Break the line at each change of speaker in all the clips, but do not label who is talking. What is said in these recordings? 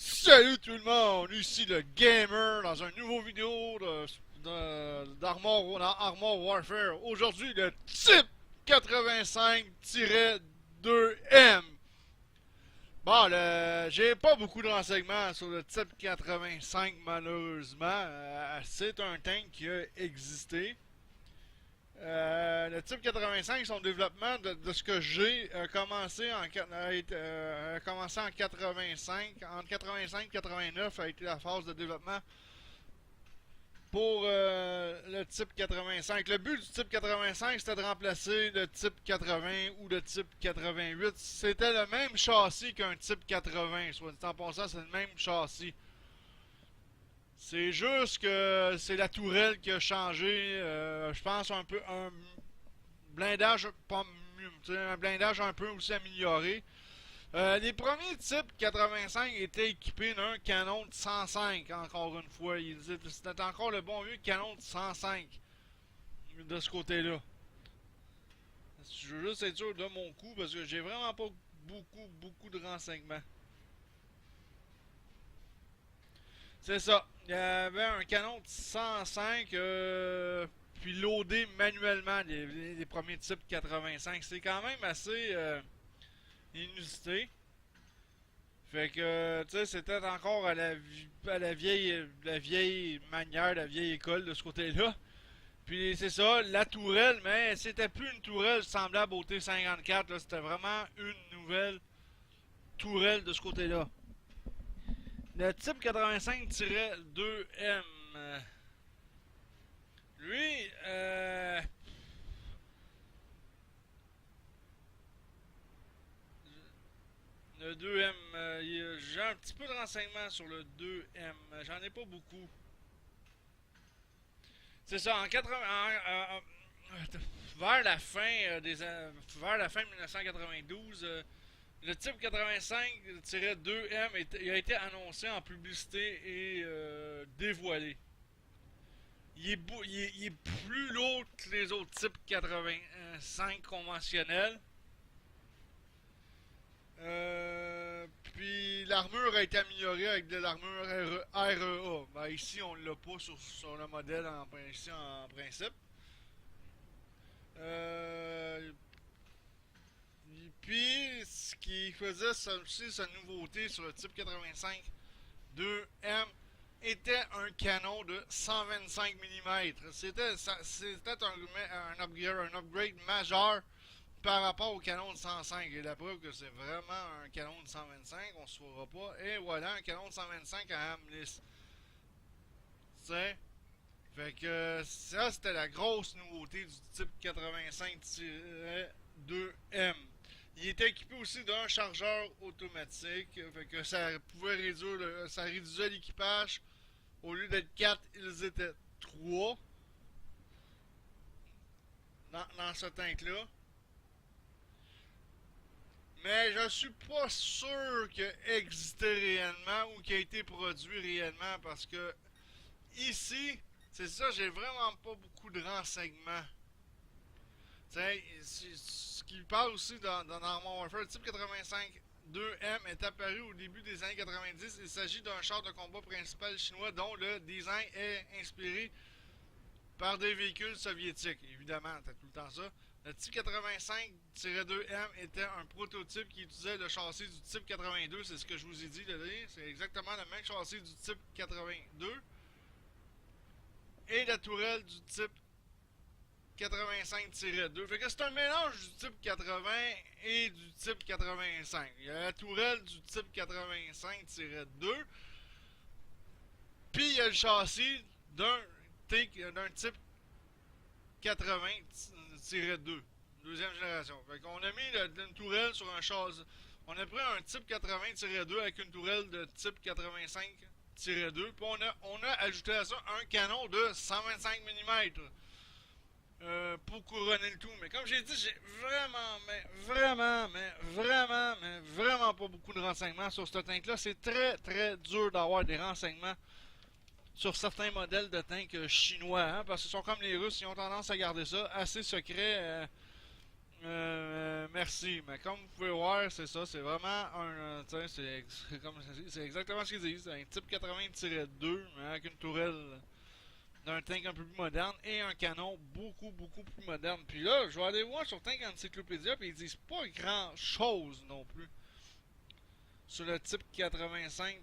Salut tout le monde, ici le Gamer dans un nouveau vidéo d'Armor Warfare. Aujourd'hui le type 85-2M. Bon, j'ai pas beaucoup de renseignements sur le type 85 malheureusement. C'est un tank qui a existé. Le type 85, son développement, de ce que j'ai, a commencé en 85. Entre 85 et 89 a été la phase de développement pour le type 85. Le but du type 85, c'était de remplacer le type 80 ou le type 88. C'était le même châssis qu'un type 80. Soit dit en passant, c'est le même châssis. C'est juste que c'est la tourelle qui a changé. Je pense un blindage pas mieux, un blindage un peu aussi amélioré. Les premiers types 85 étaient équipés d'un canon de 105, encore une fois. C'était encore le bon vieux canon de 105 de ce côté-là. Je veux juste être sûr de mon coup parce que j'ai vraiment pas beaucoup de renseignements. C'est ça. Il y avait un canon de 105, puis loadé manuellement les premiers types 85. C'est quand même assez inusité. Fait que, tu sais, c'était encore à la vieille manière, la vieille école de ce côté-là. Puis c'est ça, la tourelle, mais c'était plus une tourelle semblable au T54, c'était vraiment une nouvelle tourelle de ce côté-là. Le type 85-2M, lui, le 2M, j'ai un petit peu de renseignements sur le 2M, j'en ai pas beaucoup. C'est ça, en 80, vers la fin vers la fin de 1992, le type 85-2M a été annoncé en publicité et dévoilé. Il est plus lourd que les autres types 85 conventionnels. Puis l'armure a été améliorée avec de l'armure REA. Ben, ici, on l'a pas sur le modèle ici en principe. Puis, ce qui faisait aussi sa nouveauté sur le type 85 2M était un canon de 125 mm. C'était un upgrade majeur par rapport au canon de 105. Et la preuve que c'est vraiment un canon de 125, on se fera pas. Et voilà, un canon de 125 à Hamlis. Tu sais? Fait que ça, c'était la grosse nouveauté du type 85-2M. Il était équipé aussi d'un chargeur automatique, fait que ça réduisait l'équipage. Au lieu d'être 4, ils étaient 3 dans ce tank-là. Mais je suis pas sûr qu'il a existé réellement ou qu'il a été produit réellement parce que ici, c'est ça, j'ai vraiment pas beaucoup de renseignements. Ce qui parle aussi dans Armor Warfare, le type 85 2M est apparu au début des années 90. Il s'agit d'un char de combat principal chinois dont le design est inspiré par des véhicules soviétiques. Évidemment, t'as tout le temps ça. Le type 85-2M était un prototype qui utilisait le châssis du type 82, c'est ce que je vous ai dit, c'est exactement le même châssis du type 82 et la tourelle du type 85-2. Fait que c'est un mélange du type 80 et du type 85. Il y a la tourelle du type 85-2, puis il y a le châssis d'un type 80-2. Deuxième génération. Fait qu'on a mis une tourelle sur un châssis. On a pris un type 80-2 avec une tourelle de type 85-2. Puis on a ajouté à ça un canon de 125 mm. Pour couronner le tout. Mais comme j'ai dit, j'ai vraiment pas beaucoup de renseignements sur ce tank-là. C'est très dur d'avoir des renseignements sur certains modèles de tanks chinois, hein, parce qu'ils sont comme les Russes, ils ont tendance à garder ça assez secret Merci, mais comme vous pouvez voir, c'est ça, c'est vraiment c'est exactement ce qu'ils disent, un type 80-2, mais avec une tourelle d'un tank un peu plus moderne et un canon beaucoup plus moderne. Puis là, je vais aller voir sur Tank Encyclopédia, puis ils disent pas grand chose non plus sur le type 85-2M.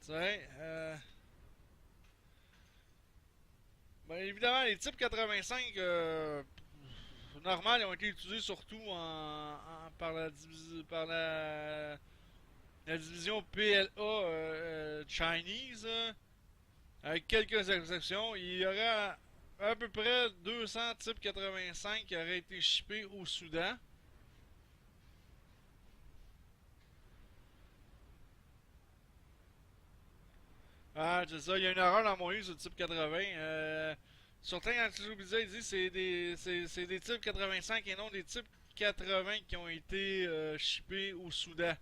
Tu sais, ben, évidemment, les types 85 normales ont été utilisés surtout par la division PLA Chinese, avec quelques exceptions. Il y aurait à peu près 200 types 85 qui auraient été shippés au Soudan. Ah, c'est ça, il y a une erreur dans mon livre sur le type 80. Sur Tank Encyclopédia, il dit que c'est des types 85 et non des types 80 qui ont été shippés au Soudan.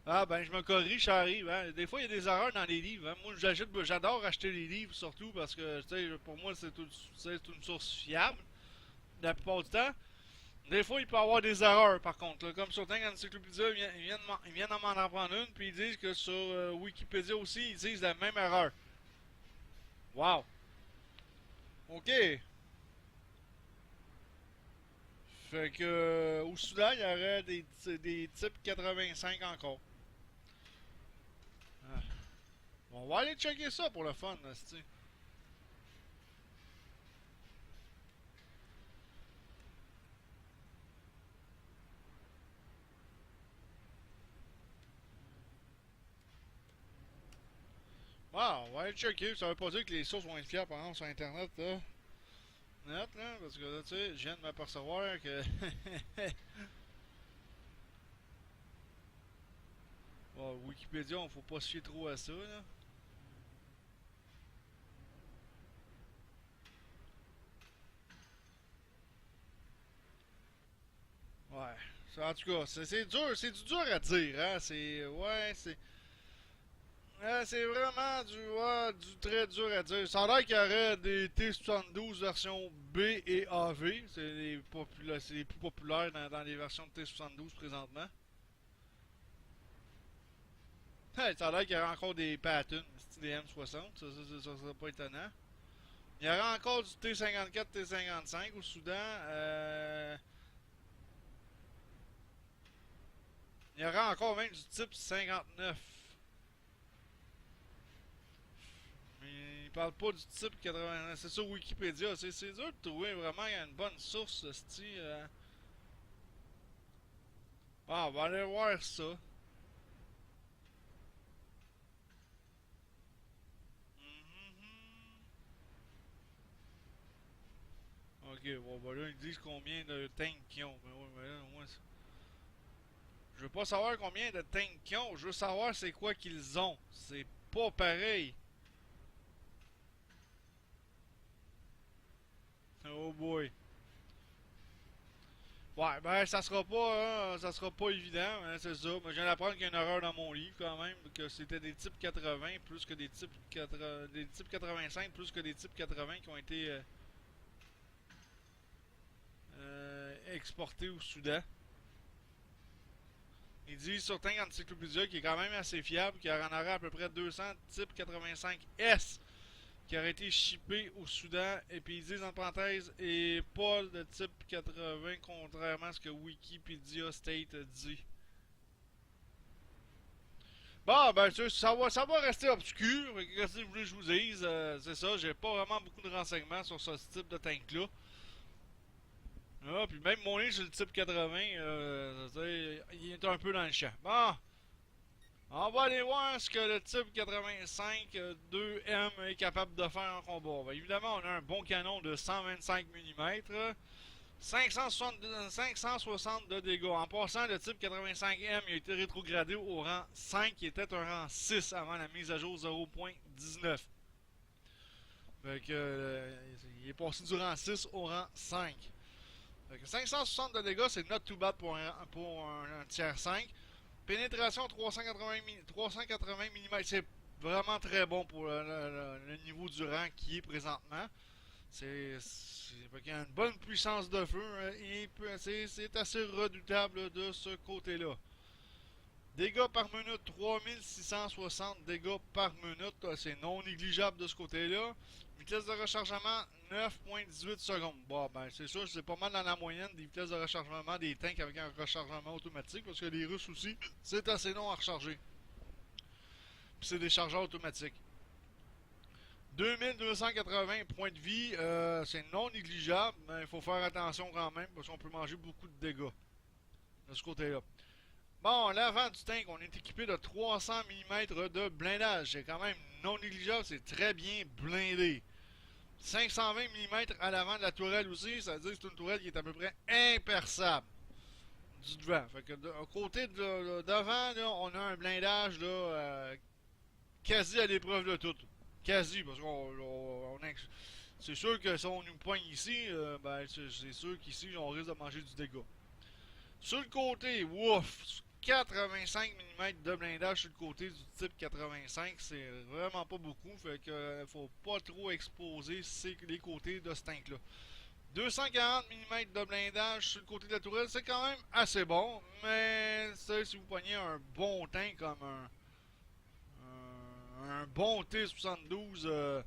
Ah ben je me corrige, ça arrive. Hein. Des fois il y a des erreurs dans les livres. Hein. Moi j'adore acheter les livres surtout parce que pour moi c'est une source fiable la plupart du temps. Des fois il peut y avoir des erreurs par contre. Là. Comme sur Tank Encyclopédia, ils viennent de m'en apprendre une, puis ils disent que sur Wikipédia aussi ils disent la même erreur. Wow. Ok. Fait que au Soudan il y aurait des types 85 encore. Ah. On va aller checker ça pour le fun, là, c'ti. Ah, on va aller checker. Ça veut pas dire que les sources vont être fiables, par exemple, sur Internet, là. Net, là, parce que là, tu sais, je viens de m'apercevoir que. Bon, Wikipédia, on faut pas se fier trop à ça, là. Ouais. En tout cas, c'est dur, c'est du dur à dire, hein. C'est. Ouais, c'est. C'est vraiment du très dur à dire. Ça a l'air qu'il y aurait des T72 version B et AV. C'est les plus populaires dans les versions de T72 présentement. Ça a l'air qu'il y aurait encore des patterns, style des M60. Ça serait pas étonnant. Il y aurait encore du T54, T55 au Soudan. Il y aurait encore même du type 59. Mais il parle pas du type 80. C'est sur Wikipédia. C'est dur de trouver vraiment une bonne source, style. Ah, on va aller voir ça. Mhm. Ok, bon, bah là, ils disent combien de tanks qu'ils ont. Mais ouais, mais là, moi, je veux pas savoir combien de tanks qu'ils ont, je veux savoir c'est quoi qu'ils ont. C'est pas pareil. Oh boy. Ouais, ben ça sera pas évident, hein, c'est ça. Mais je viens d'apprendre qu'il y a une erreur dans mon livre quand même, que c'était des types 80 plus que des types 85 plus que des types 80 qui ont été exportés au Soudan. Il dit sur Tank Encyclopédia qui est quand même assez fiable, qu'il y en aurait à peu près 200 types 85S qui auraient été shippés au Soudan. Et puis ils disent en parenthèse, et pas de type 80, contrairement à ce que Wikipédia State dit. Bon, ben, ça va rester obscur. Qu'est-ce que vous voulez que je vous dise? C'est ça, j'ai pas vraiment beaucoup de renseignements sur ce type de tank-là. Ah, puis même mon livre sur le type 80, il est un peu dans le champ. Bon, on va aller voir ce que le type 85 2M est capable de faire en combat. Ben, évidemment, on a un bon canon de 125 mm, 560 de dégâts. En passant, le type 85M a été rétrogradé au rang 5, qui était un rang 6 avant la mise à jour 0.19. Fait que, il est passé du rang 6 au rang 5. Fait que 560 de dégâts, c'est not too bad pour un tiers 5. Pénétration 380 mm, c'est vraiment très bon pour le niveau du rang qui est présentement. Fait qu'il y a une bonne puissance de feu et c'est assez redoutable de ce côté-là. Dégâts par minute, 3660 dégâts par minute. C'est non négligeable de ce côté-là. Vitesse de rechargement, 9.18 secondes. Bon, ben c'est sûr, c'est pas mal dans la moyenne des vitesses de rechargement des tanks avec un rechargement automatique. Parce que les Russes aussi, c'est assez long à recharger. Puis c'est des chargeurs automatiques. 2280 points de vie, c'est non négligeable, mais il faut faire attention quand même parce qu'on peut manger beaucoup de dégâts de ce côté-là. Bon, l'avant du tank, on est équipé de 300 mm de blindage. C'est quand même non négligeable, c'est très bien blindé. 520 mm à l'avant de la tourelle aussi, ça veut dire que c'est une tourelle qui est à peu près imperçable du devant. Fait que côté devant, là, on a un blindage là, quasi à l'épreuve de tout. Quasi, parce c'est sûr que si on nous poigne ici, ben, c'est sûr qu'ici, on risque de manger du dégât. Sur le côté, ouf, 85 mm de blindage sur le côté du type 85, c'est vraiment pas beaucoup, fait que faut pas trop exposer les côtés de ce tank-là. 240 mm de blindage sur le côté de la tourelle, c'est quand même assez bon, mais si vous poignez un bon tank comme un bon T72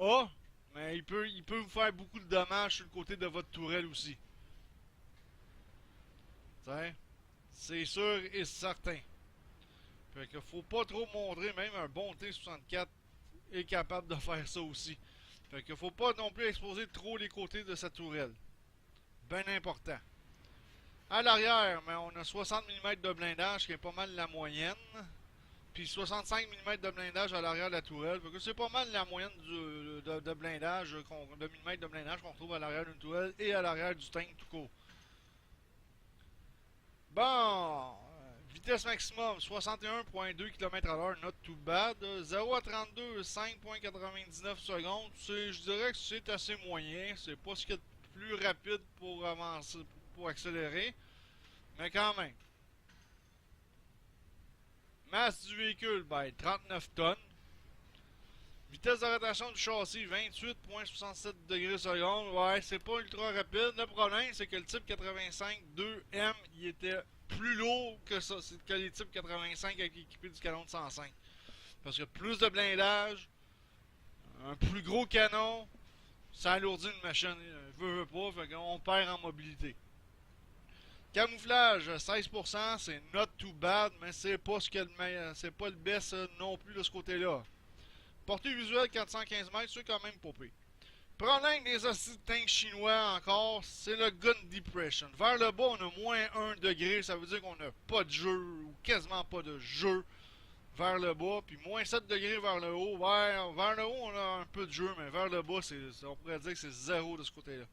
A, mais il peut vous faire beaucoup de dommages sur le côté de votre tourelle aussi. T'sais? C'est sûr et certain. Fait que faut pas trop montrer, même un bon T64 est capable de faire ça aussi. Fait que faut pas non plus exposer trop les côtés de sa tourelle. Ben important. À l'arrière, mais on a 60 mm de blindage qui est pas mal la moyenne. Puis 65 mm de blindage à l'arrière de la tourelle. Fait que c'est pas mal la moyenne de blindage, de millimètres de blindage qu'on trouve à l'arrière d'une tourelle et à l'arrière du tank tout court. Bon, vitesse maximum 61.2 km/h, not too bad. 0 à 32, 5.99 secondes. Je dirais que c'est assez moyen. C'est pas ce qu'il y a de plus rapide pour avancer, pour accélérer. Mais quand même. Masse du véhicule, ben 39 tonnes. Vitesse de rotation du châssis, 28.67 degrés secondes. Ouais, c'est pas ultra rapide. Le problème, c'est que le type 85 2M, il était plus lourd que ça, que les types 85 avec équipés du canon de 105. Parce que plus de blindage, un plus gros canon, ça alourdit une machine. Veut pas, fait qu'on perd en mobilité. Camouflage, 16%, c'est not too bad, mais c'est pas c'est pas le best non plus de ce côté-là. Portée visuelle 415 mètres, c'est quand même pas pire. Problème des hosties de tanks chinois encore, c'est le gun depression. Vers le bas, on a moins 1 degré, ça veut dire qu'on n'a pas de jeu, ou quasiment pas de jeu vers le bas. Puis moins 7 degrés vers le haut. Vers le haut, on a un peu de jeu, mais vers le bas, on pourrait dire que c'est 0 de ce côté-là.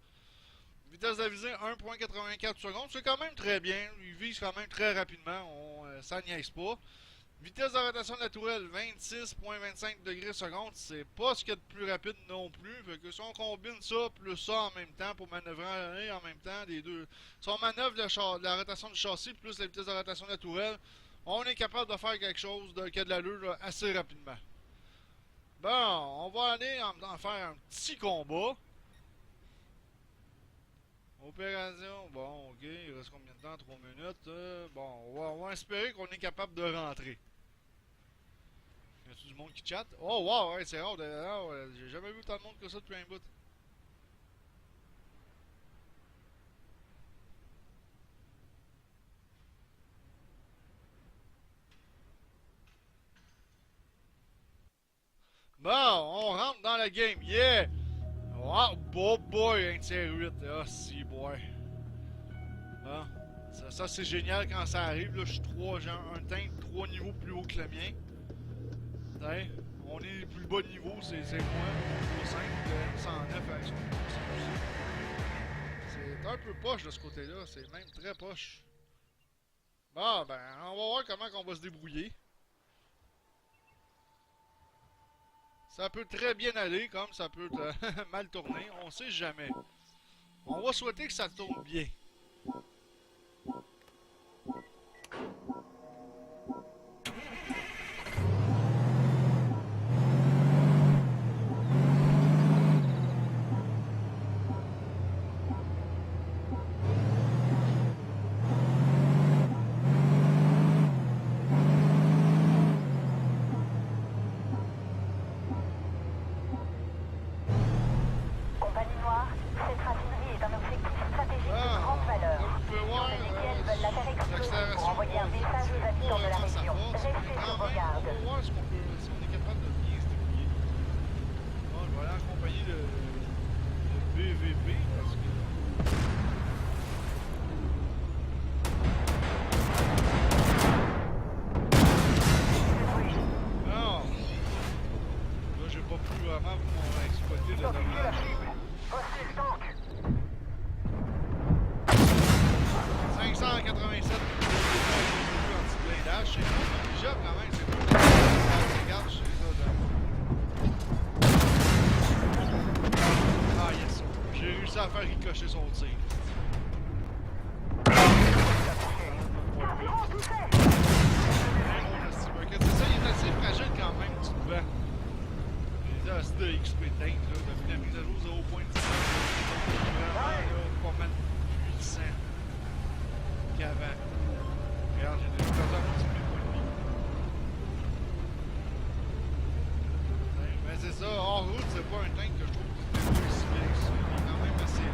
Vitesse de visée 1.84 secondes, c'est quand même très bien. Il vise quand même très rapidement, ça niaise pas. Vitesse de rotation de la tourelle, 26.25 degrés secondes, c'est pas ce qu'il y a de plus rapide non plus. Fait que si on combine ça plus ça en même temps pour manœuvrer en même temps les deux, si on manœuvre la rotation du châssis plus la vitesse de rotation de la tourelle, on est capable de faire quelque chose qui a de l'allure assez rapidement. Bon, on va aller en faire un petit combat. Opération, bon, ok, il reste combien de temps? 3 minutes. Bon, on va espérer qu'on est capable de rentrer. Y a-tu du monde qui chatte? Oh, wow, ouais, c'est rare. J'ai jamais vu tant de monde que ça depuis un bout. Bon, on rentre dans la game. Yeah! Wow, boy, un tier 8. Ah, si, boy. Bon, ça c'est génial quand ça arrive. Là, j'ai un tank 3 niveaux plus haut que le mien. T'sais, on est le plus bas niveau, c'est moi. 3.5, le M109 avec son. C'est un peu poche de ce côté-là, c'est même très poche. Bon, ben, on va voir comment on va se débrouiller. Ça peut très bien aller, comme ça peut mal tourner, on sait jamais. On va souhaiter que ça tourne bien. rusher son tir. C'est ça, il est assez fragile quand même, tu te vends. Les as de XP tank, là, depuis la mise à jour 0.10, vraiment là, pas mal plus puissant qu'avant. Regarde, j'ai déjà perdu un petit peu de points de vie. Mais c'est ça, hors route, c'est pas un tank que je trouve que c'est aussi bien que ça. Il est quand même assez lent.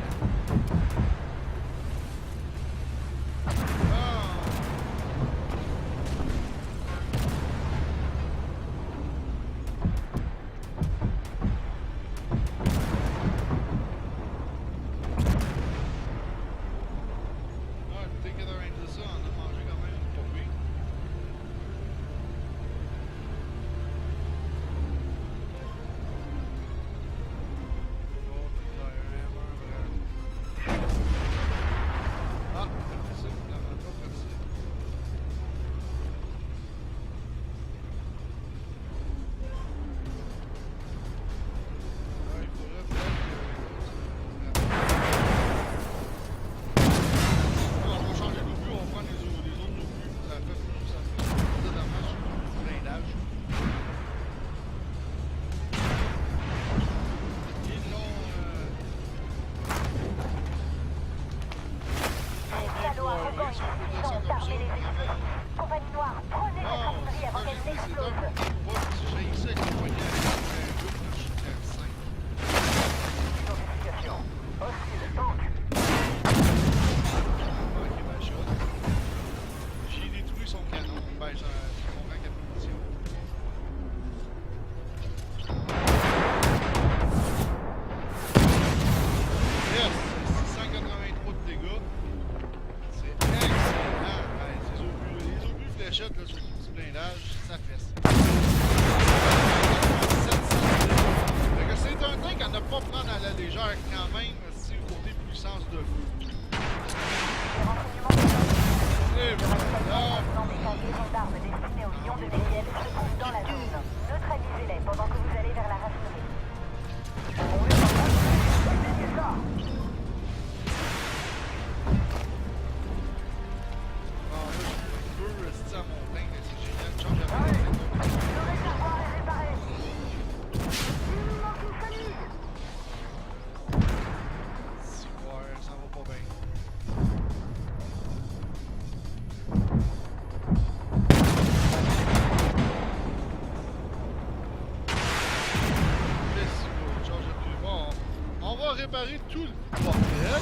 Réparer tout le bordel.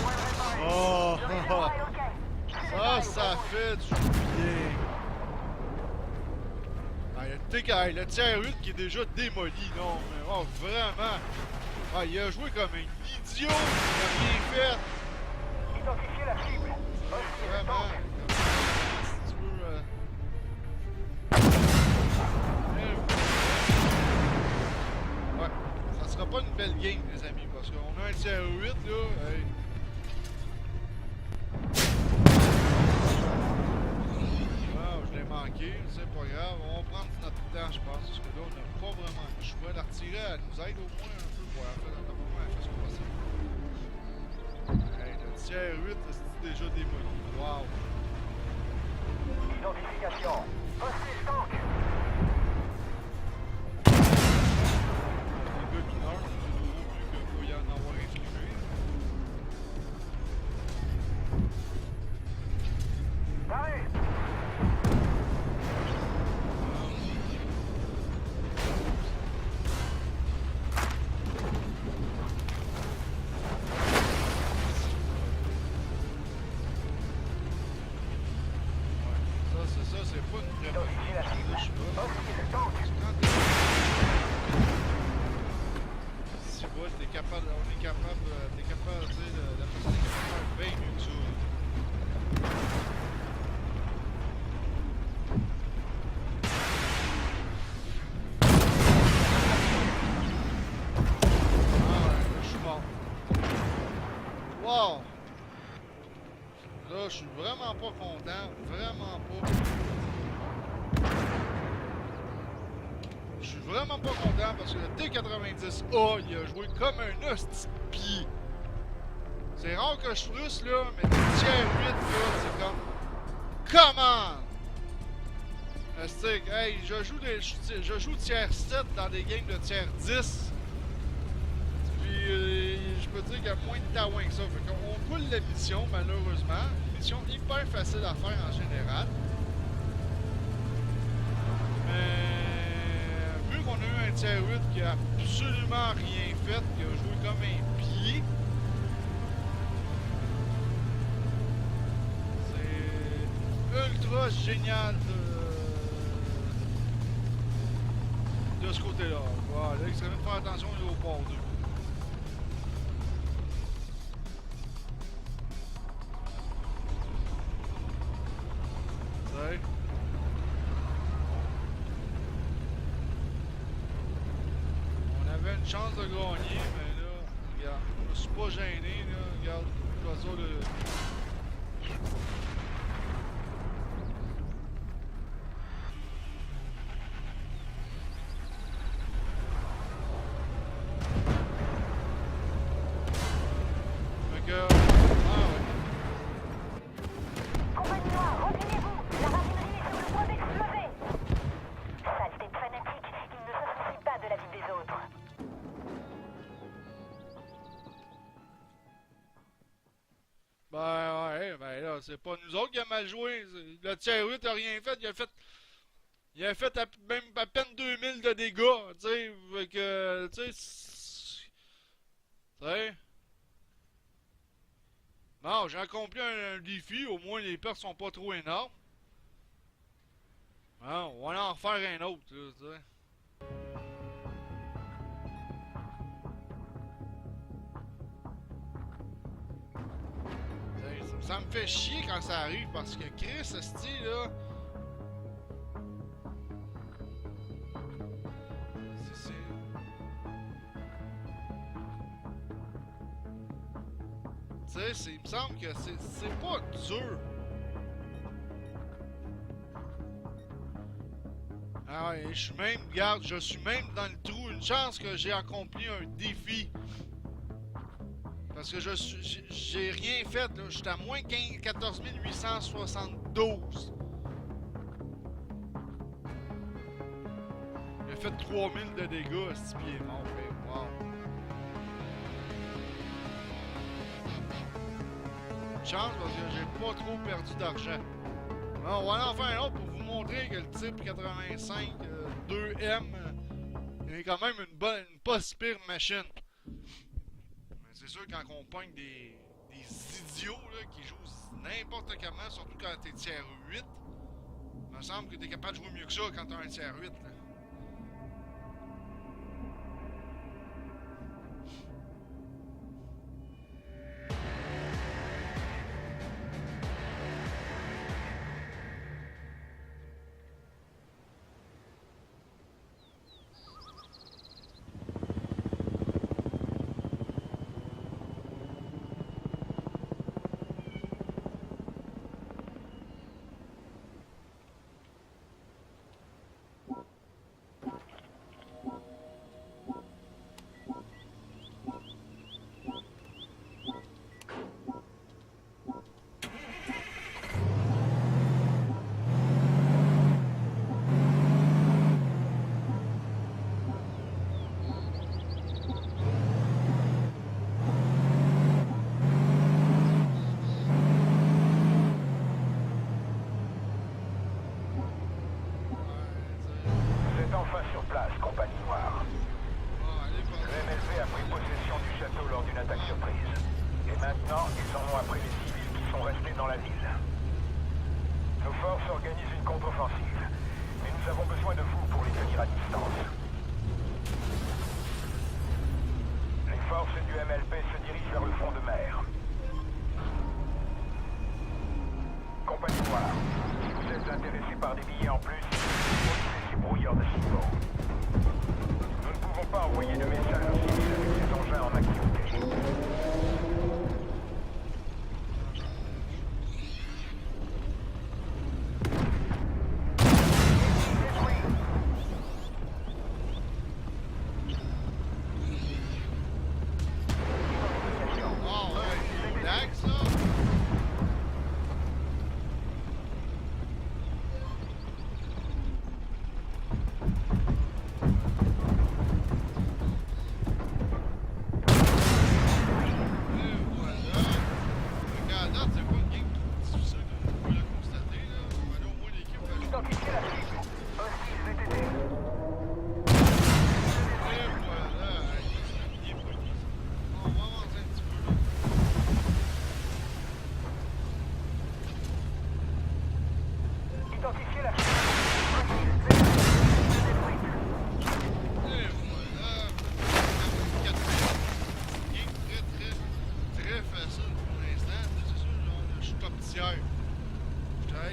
Oh, ça fait du bien. Ah, le tiers 8 qui est déjà démoli, non, mais oh, vraiment. Ah, il a joué comme un idiot, il a rien fait.
Identifiez la cible.
Vraiment. Si tu veux, ouais, ça sera pas une belle game, les amis, parce qu'on a un tiers 8 là. Hey. Wow, je l'ai manqué, c'est pas grave. On va prendre notre temps, je pense, parce que là, on n'a pas vraiment le choix. L'artillerie, elle nous aide au moins un peu pour la faire. On a fait ce possible. Hey, le tiers 8, c'est déjà démoli. Wow.
Identification. Hostile tank.
Les gars qui meurent, c'est toujours mieux que faut y en avoir infligé.
Pareil.
Ça, c'est pas une vraie bonne game, je suis là.
Hostile tank.
Si tu vois, t'es capable, t'es capable, tu sais, la personne est capable de faire bien mieux que ça. Ah ouais, là, je suis mort. Wow! Là, je suis vraiment pas content, vraiment pas. Je suis vraiment pas content parce que le T90A, il a joué comme un hostie de pied. C'est rare que je frustre, là, mais des tiers 8, là, c'est comme... Comment? Astic, hey, je joue tiers 7 dans des games de tiers 10. Puis, je peux dire qu'il y a moins de taouin que ça. Fait qu'on coule la mission, malheureusement. Une mission hyper facile à faire en général. Mais, vu qu'on a eu un tiers 8 qui a absolument rien fait, qui a joué comme un pied, c'est ultra génial de ce côté-là. Voilà, il serait bien de faire attention au port 2. Ouais. On avait une chance de gagner, mais là, regarde, je me suis pas gêné, là, regarde, l'oiseau de... Fait que... Ah ouais.
Compagnie Noire, reculez-vous! La raffinerie est sur le point d'exploser! Saleté de fanatique, ils ne se soucient pas de la vie des autres.
Ben ouais, ben là, c'est pas nous autres qui a mal joué. Le tiers 8 a rien fait, il a fait même à peine 2000 de dégâts, tu sais, fait que, tu sais, bon, j'ai accompli un défi, au moins les pertes sont pas trop énormes. Bon, on va en refaire un autre, là, tu sais. Ça me fait chier quand ça arrive parce que Chris, ce style là. C'est. Tu sais, il me semble que c'est pas dur. Ah ouais, je suis même, regarde, je suis même dans le trou. Une chance que j'ai accompli un défi. Parce que j'ai rien fait, là. J'étais à moins 14 872. Il a fait 3000 de dégâts, ce pied est mort. Mais wow. Une chance parce que j'ai pas trop perdu d'argent. On va en faire un autre pour vous montrer que le type 85 2M est quand même une pas si pire machine. C'est sûr, quand on pogne des idiots là, qui jouent n'importe comment, surtout quand t'es tiers 8, il me semble que t'es capable de jouer mieux que ça quand t'as un tiers 8. Là.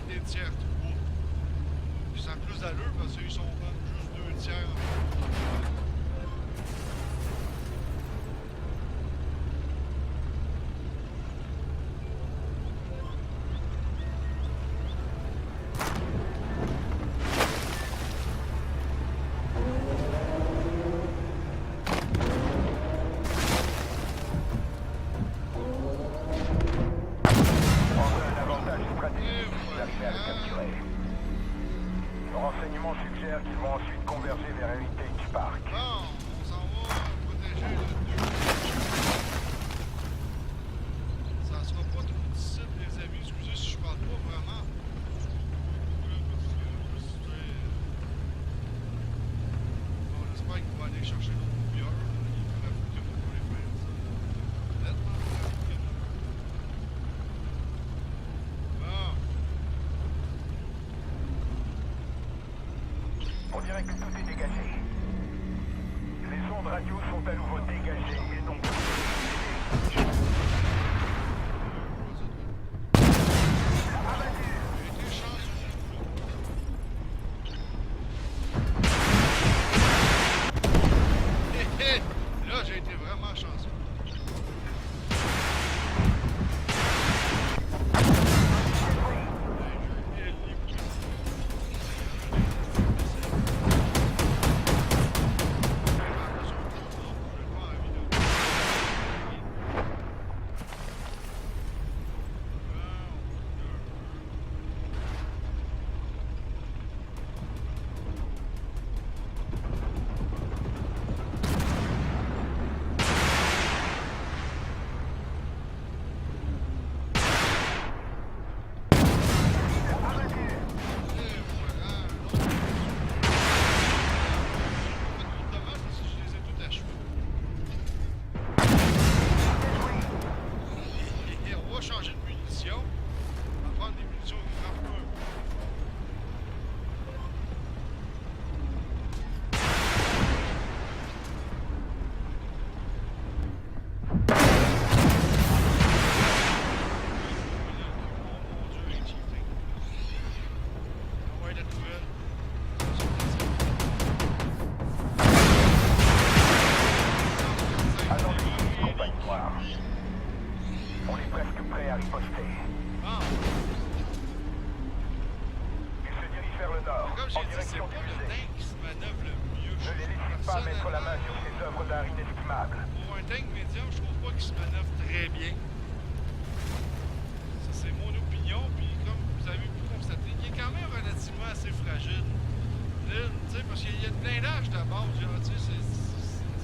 des tiers 3. Puis ça a plus d'allure parce qu'ils sont comme juste 2 tiers.
Prendrez un avantage stratégique si vous arrivez à le capturer. Nos renseignements suggèrent qu'ils vont ensuite converger vers Heritage Park.
Bon, on s'en va protéger le 2. Ça sera pas trop difficile, les amis. Excusez si je parle pas vraiment. Bon, j'espère qu'il va aller chercher l'autre bouilleur. Il ferait foutre pour aller faire ça. Honnêtement, il ferait foutre. Bon.
On dirait que tout est dégagé. Les ondes radio sont à nouveau dégagées et non plus.
J'ai été chanceux. Hé hé! Là, j'ai été vraiment chanceux. On va changer de munitions. On va prendre des munitions grand feu. Mon Dieu, les cheating. On va être la nouvelle.
Attendez, compagne noire. On est presque prêt à riposter.
Ah,
Ils se dirigent vers le nord,
comme
en
j'ai dit, c'est
direction
pas
du
le
musée.
tank qui se manœuvre le mieux.
Ne les laissez pas mettre la main sur ces œuvres d'art inestimables.
Pour un tank médium, je trouve pas qu'il se manœuvre très bien. Ça, c'est mon opinion, puis comme vous avez pu constater, il est quand même relativement assez fragile. Là, tu sais, parce qu'il y a le blindage de base, genre, tu sais,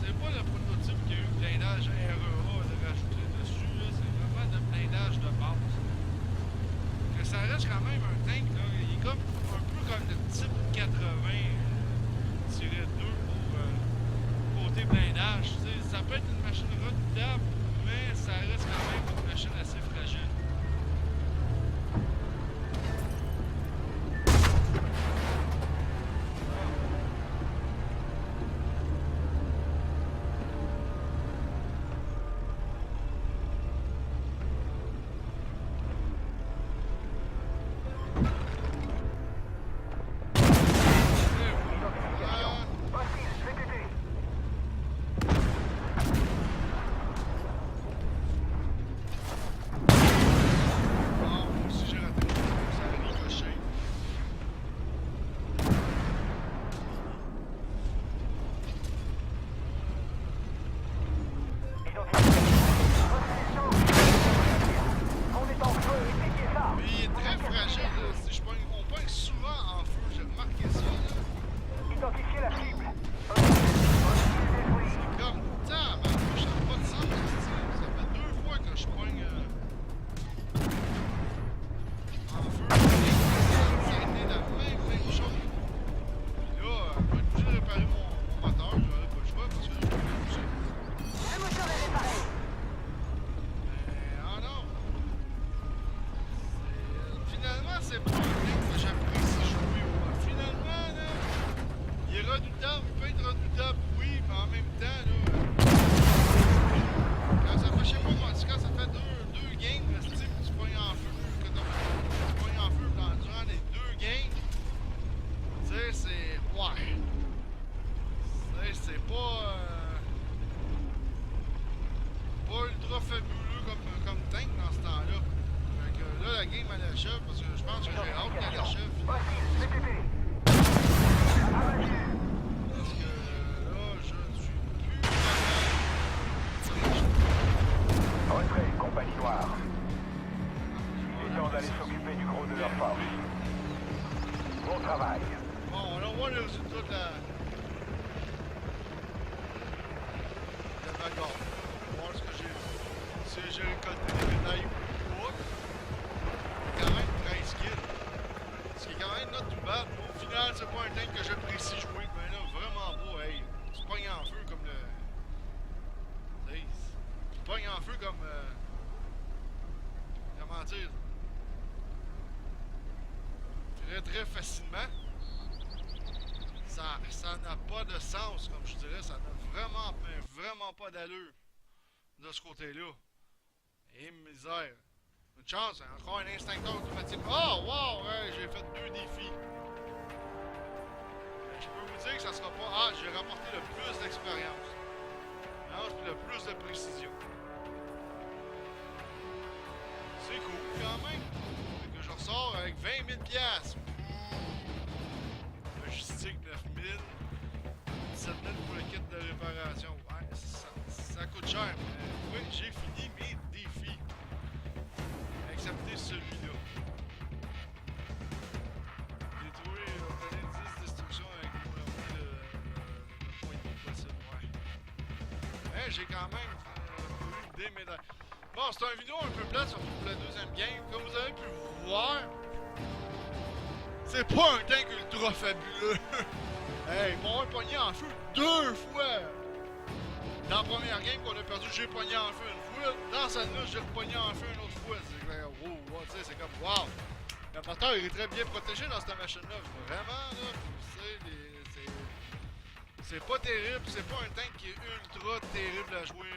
c'est pas le prototype qui a eu le blindage REA de rajouter dessus, là, c'est vraiment le blindage de base. Que ça reste quand même un tank, là, il est comme un peu comme le type 80-2 pour côté blindage. Tu sais, ça peut être une machine redoutable, mais ça reste quand même une machine assez fragile.
Hostile, VTT. ça fait deux games, tu pognes en feu, que tu pognes en feu fait du gros de leur force. Bon travail.
Bon, on voit le résultat de la bagarre. On va voir ce que j'ai. Si j'ai récolté des médailles ou pas. Quand même 13 kills. Ce qui est quand même not too bad. Au final, c'est pas un tank que j'apprécie jouer. Mais là, vraiment pas. Hey, tu pognes en feu comme le. Hey, tu pognes en feu comme. Comment dire? Très très facilement. Ça n'a pas de sens, comme je dirais. Ça n'a vraiment, mais vraiment pas d'allure de ce côté-là. Et misère. Une chance, hein, encore un instincteur automatique. Oh, wow, ouais, j'ai fait 2 défis. Je peux vous dire que ça sera pas. Ah, j'ai rapporté le plus d'expérience. Non, puis le plus de précision. C'est cool quand même. Fait que je ressors avec 20 000 $. Logistique 9 000. 17 000 pour le kit de réparation. Ouais, ça coûte cher. Mais oui, j'ai fini mes défis. Excepté celui-là. J'ai trouvé obtenir 10 destructions avec le point de vie possible. Ouais. Mais j'ai quand même eu des médailles. Bon, c'est une vidéo un peu plate, surtout pour la deuxième game. Comme vous avez pu voir, c'est pas un tank ultra fabuleux. Hey, ils m'ont pogné en feu 2 fois. Dans la première game qu'on a perdu, j'ai pogné en feu une fois. Dans celle-là, j'ai pogné en feu une autre fois. C'est comme wow. Le moteur il est très bien protégé dans cette machine-là. Vraiment, là, c'est pas terrible. C'est pas un tank qui est ultra terrible à jouer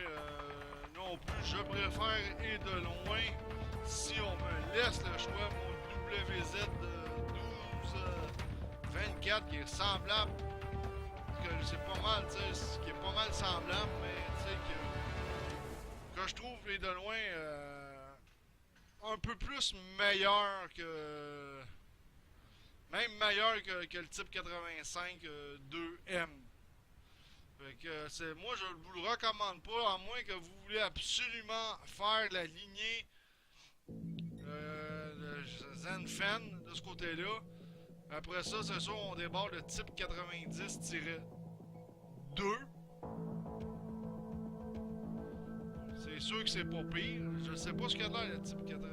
non plus. Je préfère et de loin, si on me laisse le choix, mon WZ 1224 qui est semblable. C'est pas mal, tu sais, qui est pas mal semblable, mais tu sais que je trouve les de loin un peu plus meilleur que. Même meilleur que le type 85 2M. Fait que moi je vous le recommande pas, à moins que vous voulez absolument faire la lignée de Zenfen de ce côté-là. Après ça, c'est sûr, on débarre le type 90-2. C'est sûr que c'est pas pire. Je sais pas ce qu'il y a là, le type 80.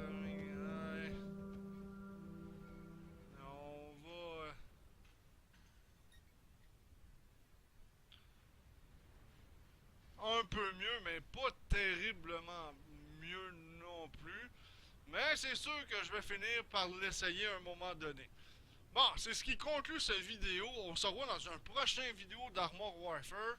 On va. Un peu mieux, mais pas terriblement mieux non plus. Mais c'est sûr que je vais finir par l'essayer à un moment donné. Bon, c'est ce qui conclut cette vidéo. On se revoit dans un prochain vidéo d'Armor Warfare.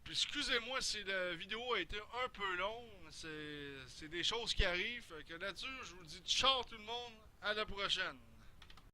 Puis excusez-moi si la vidéo a été un peu longue. C'est des choses qui arrivent. Fait que là-dessus, je vous dis ciao tout le monde. À la prochaine.